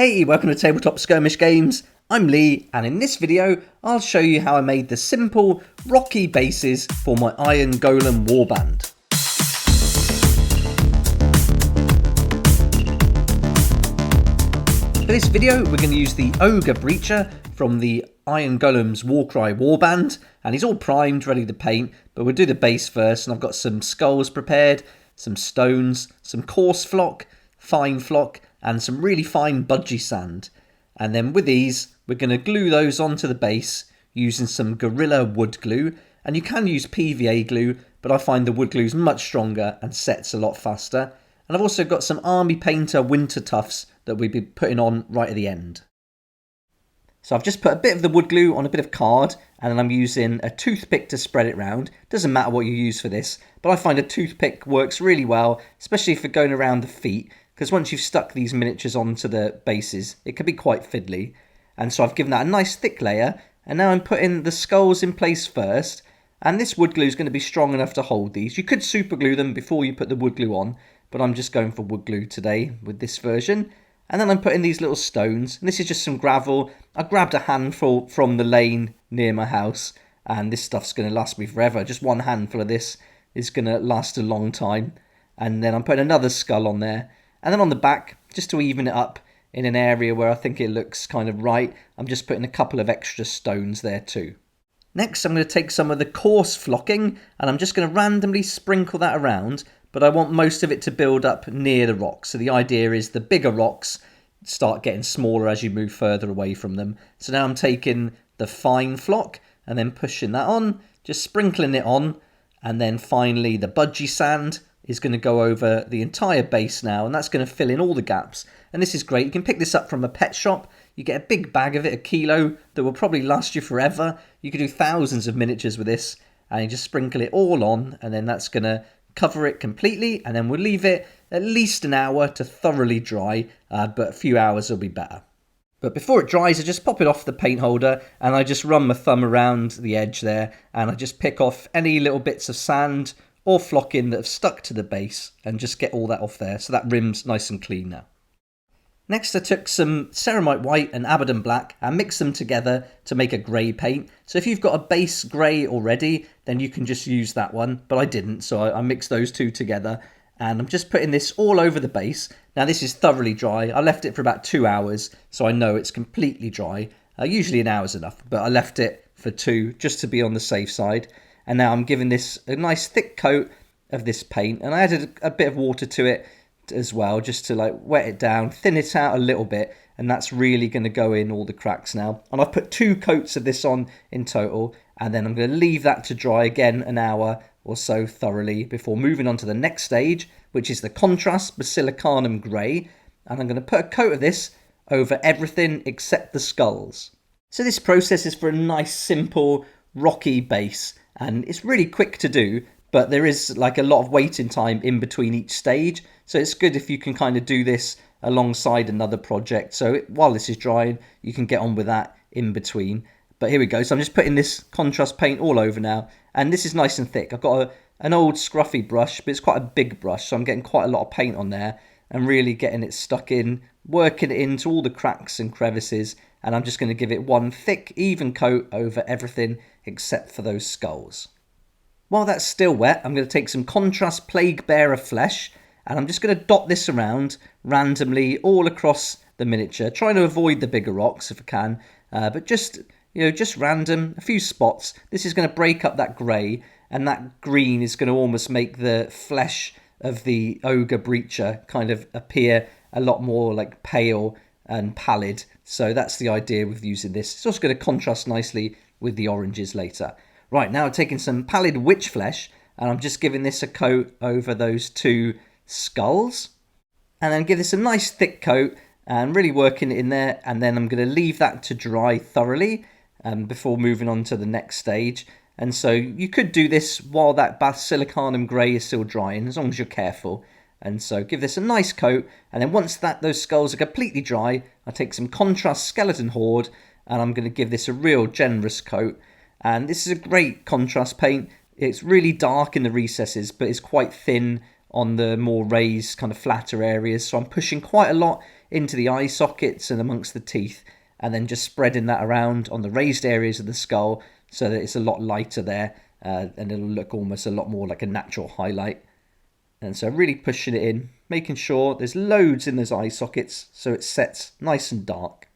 Hey, welcome to Tabletop Skirmish Games. I'm Lee, and in this video I'll show you how I made the simple rocky bases for my Iron Golem Warband. For this video we're going to use the Ogre Breacher from the Iron Golem's Warcry Warband, and he's all primed, ready to paint, but we'll do the base first, and I've got some skulls prepared, some stones, some coarse flock, fine flock, and some really fine budgie sand. And then with these, we're going to glue those onto the base using some Gorilla wood glue. And you can use PVA glue, but I find the wood glue is much stronger and sets a lot faster. And I've also got some Army Painter winter tufts that we'll be putting on right at the end. So I've just put a bit of the wood glue on a bit of card, and then I'm using a toothpick to spread it round. Doesn't matter what you use for this, but I find a toothpick works really well, especially for going around the feet, because once you've stuck these miniatures onto the bases, it can be quite fiddly. And so I've given that a nice thick layer, and now I'm putting the skulls in place first, and this wood glue is going to be strong enough to hold these. You could super glue them before you put the wood glue on, but I'm just going for wood glue today with this version. And then I'm putting these little stones, and this is just some gravel. I grabbed a handful from the lane near my house, and this stuff's going to last me forever. Just one handful of this is going to last a long time. And then I'm putting another skull on there. And then on the back, just to even it up in an area where I think it looks kind of right, I'm just putting a couple of extra stones there too. Next, I'm going to take some of the coarse flocking, and I'm just going to randomly sprinkle that around, but I want most of it to build up near the rocks. So the idea is the bigger rocks start getting smaller as you move further away from them. So now I'm taking the fine flock and then pushing that on, just sprinkling it on, and then finally the budgie sand is going to go over the entire base now, and that's going to fill in all the gaps. And this is great. You can pick this up from a pet shop. You get a big bag of it, a kilo, that will probably last you forever. You could do thousands of miniatures with this, and you just sprinkle it all on, and then that's going to cover it completely, and then we'll leave it at least an hour to thoroughly dry, but a few hours will be better. But before it dries, I just pop it off the paint holder, and I just run my thumb around the edge there, and I just pick off any little bits of sand or flocking that have stuck to the base, and just get all that off there, so that rim's nice and clean now. Next, I took some Ceramite White and Abbaddon Black and mixed them together to make a grey paint. So if you've got a base grey already, then you can just use that one, but I didn't, so I mixed those two together, and I'm just putting this all over the base. Now this is thoroughly dry. I left it for about 2 hours, so I know it's completely dry. Usually an hour's enough, but I left it for 2 just to be on the safe side. And now I'm giving this a nice thick coat of this paint, and I added a bit of water to it as well, just to like wet it down, thin it out a little bit, and that's really going to go in all the cracks now. And I've put 2 coats of this on in total, and then I'm going to leave that to dry again an hour or so thoroughly before moving on to the next stage, which is the contrast Basilicanum Grey. And I'm going to put a coat of this over everything except the skulls. So this process is for a nice simple rocky base, and it's really quick to do, but there is like a lot of waiting time in between each stage, so it's good if you can kind of do this alongside another project. So while this is drying, you can get on with that in between. But here we go. So I'm just putting this contrast paint all over now, and this is nice and thick. I've got an old scruffy brush, but it's quite a big brush, so I'm getting quite a lot of paint on there and really getting it stuck in, working it into all the cracks and crevices, and I'm just going to give it one thick, even coat over everything except for those skulls. While that's still wet, I'm going to take some contrast Plaguebearer flesh, and I'm just going to dot this around randomly all across the miniature, trying to avoid the bigger rocks if I can, but just random, a few spots. This is going to break up that grey, and that green is going to almost make the flesh of the Ogre Breacher kind of appear a lot more like pale and pallid. So that's the idea with using this. It's also going to contrast nicely with the oranges later. Right, now I'm taking some Pallid witch flesh, and I'm just giving this a coat over those 2 skulls. And then give this a nice thick coat, and really working it in there, and then I'm going to leave that to dry thoroughly before moving on to the next stage. And so you could do this while that Basilicanum Grey is still drying, as long as you're careful. And so give this a nice coat, and then once those skulls are completely dry, I take some contrast Skeleton Horde, and I'm going to give this a real generous coat. And this is a great contrast paint. It's really dark in the recesses, but it's quite thin on the more raised, kind of flatter areas. So I'm pushing quite a lot into the eye sockets and amongst the teeth, and then just spreading that around on the raised areas of the skull so that it's a lot lighter there, and it'll look almost a lot more like a natural highlight. And so really pushing it in, making sure there's loads in those eye sockets so it sets nice and dark.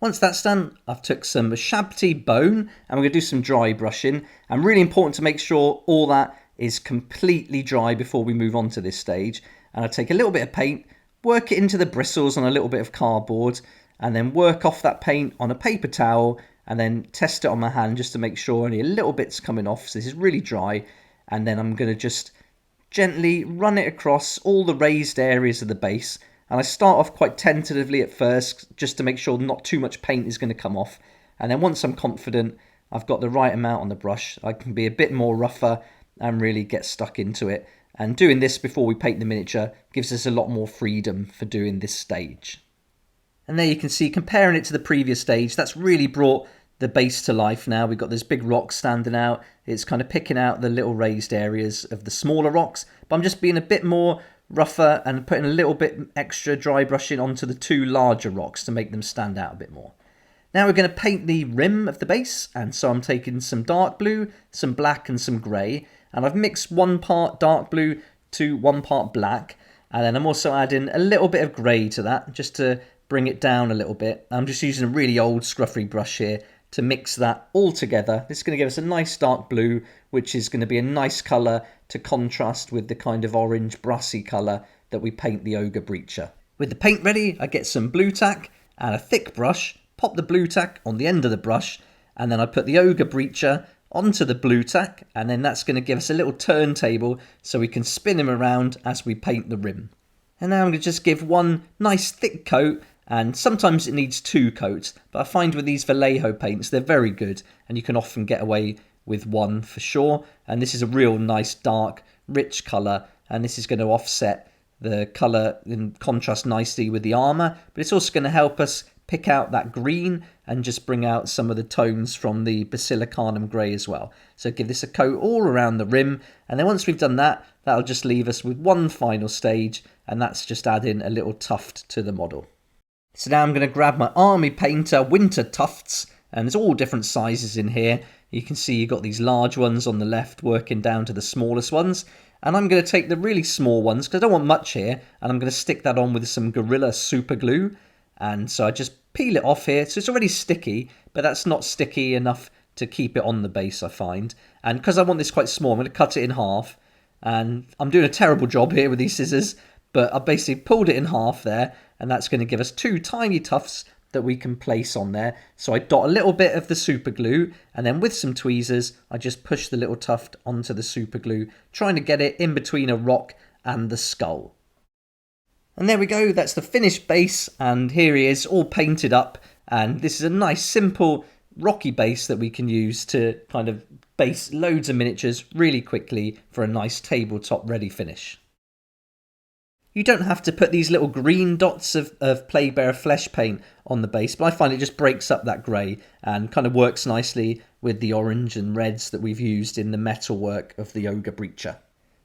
Once that's done, I've took some Shabti bone and we're going to do some dry brushing. And really important to make sure all that is completely dry before we move on to this stage. And I take a little bit of paint, work it into the bristles on a little bit of cardboard, and then work off that paint on a paper towel, and then test it on my hand just to make sure only a little bit's coming off. So this is really dry. And then I'm going to just gently run it across all the raised areas of the base. And I start off quite tentatively at first, just to make sure not too much paint is going to come off. And then once I'm confident I've got the right amount on the brush, I can be a bit more rougher and really get stuck into it. And doing this before we paint the miniature gives us a lot more freedom for doing this stage. And there you can see, comparing it to the previous stage, that's really brought the base to life now. We've got this big rock standing out. It's kind of picking out the little raised areas of the smaller rocks. But I'm just being a bit more rougher and putting a little bit extra dry brushing onto the two larger rocks to make them stand out a bit more. Now we're going to paint the rim of the base, and so I'm taking some dark blue, some black and some grey, and I've mixed 1 part dark blue to 1 part black, and then I'm also adding a little bit of grey to that just to bring it down a little bit. I'm just using a really old scruffy brush here to mix that all together. This is going to give us a nice dark blue, which is going to be a nice colour to contrast with the kind of orange brassy colour that we paint the Ogre Breacher. With the paint ready, I get some blue tack and a thick brush, pop the blue tack on the end of the brush, and then I put the Ogre Breacher onto the blue tack, and then that's going to give us a little turntable so we can spin him around as we paint the rim. And now I'm going to just give one nice thick coat, and sometimes it needs 2 coats, but I find with these Vallejo paints they're very good and you can often get away with 1 for sure. And this is a real nice dark rich colour, and this is going to offset the colour and contrast nicely with the armour, but it's also going to help us pick out that green and just bring out some of the tones from the Basilicanum grey as well. So give this a coat all around the rim, and then once we've done that, that'll just leave us with one final stage, and that's just adding a little tuft to the model. So now I'm going to grab my Army Painter Winter Tufts, and there's all different sizes in here. You can see you've got these large ones on the left working down to the smallest ones. And I'm going to take the really small ones, because I don't want much here, and I'm going to stick that on with some Gorilla Super Glue. And so I just peel it off here. So it's already sticky, but that's not sticky enough to keep it on the base, I find. And because I want this quite small, I'm going to cut it in half. And I'm doing a terrible job here with these scissors, but I basically pulled it in half there, and that's going to give us 2 tiny tufts that we can place on there. So I dot a little bit of the super glue, and then with some tweezers I just push the little tuft onto the super glue, trying to get it in between a rock and the skull. And there we go, that's the finished base, and here he is all painted up, and this is a nice simple rocky base that we can use to kind of base loads of miniatures really quickly for a nice tabletop ready finish. You don't have to put these little green dots of Plaguebearer flesh paint on the base, but I find it just breaks up that grey and kind of works nicely with the orange and reds that we've used in the metalwork of the Ogre Breacher.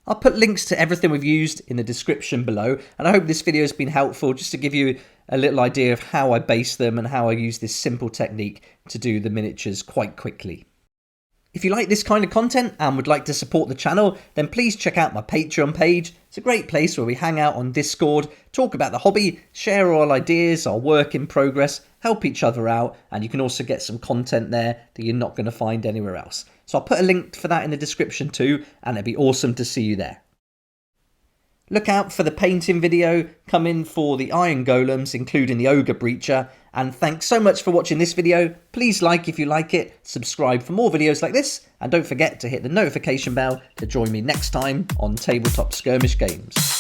I'll put links to everything we've used in the description below, and I hope this video has been helpful just to give you a little idea of how I base them and how I use this simple technique to do the miniatures quite quickly. If you like this kind of content and would like to support the channel, then please check out my Patreon page. It's a great place where we hang out on Discord, talk about the hobby, share all ideas, our work in progress, help each other out, and you can also get some content there that you're not going to find anywhere else. So I'll put a link for that in the description too, and it'd be awesome to see you there. Look out for the painting video coming for the Iron Golems, including the Ogre Breacher. And thanks so much for watching this video. Please like if you like it, subscribe for more videos like this, and don't forget to hit the notification bell to join me next time on Tabletop Skirmish Games.